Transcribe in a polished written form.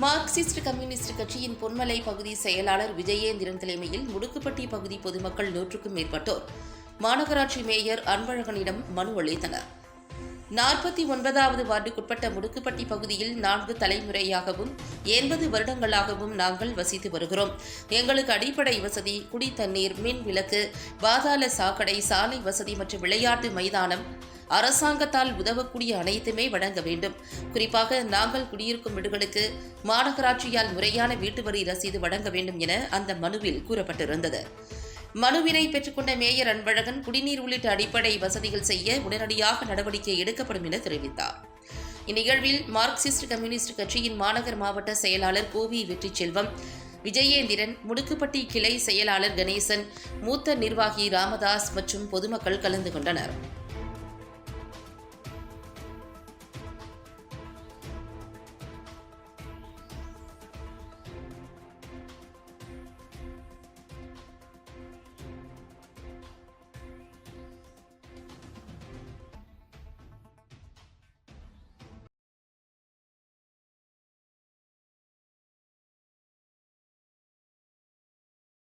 Marxist communist கட்சியின் பொன்மலை பகுதி செயலாளர் விஜயேந்திரன் தலைமையில் முடுக்குப்பட்டி பகுதி பொதுமக்கள் 100க்கும் மேற்பட்டோர் மாநகராட்சி மேயர் அன்பழகனிடம் மனு அளித்தனர். 49வது வார்டுக்குட்பட்ட முடுக்குப்பட்டி பகுதியில் 4 தலைமுறையாகவும் 80 வருடங்களாகவும் நாங்கள் வசித்து வருகிறோம். எங்களுக்கு அடிப்படை வசதி, குடித்தண்ணீர், மின் விளக்கு, பாதாள சாக்கடை, சாலை வசதி மற்றும் விளையாட்டு மைதானம் அரசாங்கத்தால் உதவக்கூடிய அனைத்துமே வழங்க வேண்டும். குறிப்பாக நாங்கள் குடியிருக்கும் வீடுகளுக்கு மாநகராட்சியால் முறையான வீட்டு வரி ரசீது வழங்க வேண்டும் என அந்த மனுவில் கூறப்பட்டிருந்தது. மனுவினை பெற்றுக்கொண்ட மேயர் அன்பழகன் குடிநீர் உள்ளிட்ட அடிப்படை வசதிகள் செய்ய உடனடியாக நடவடிக்கை எடுக்கப்படும் என தெரிவித்தார். இந்நிகழ்வில் மார்க்சிஸ்ட் கம்யூனிஸ்ட் கட்சியின் மாநகர் மாவட்ட செயலாளர் கோவி வெற்றிச்செல்வம், விஜயேந்திரன், முடுக்குப்பட்டி கிளை செயலாளர் கணேசன், மூத்த நிர்வாகி ராமதாஸ் மற்றும் பொதுமக்கள் கலந்து கொண்டனர்.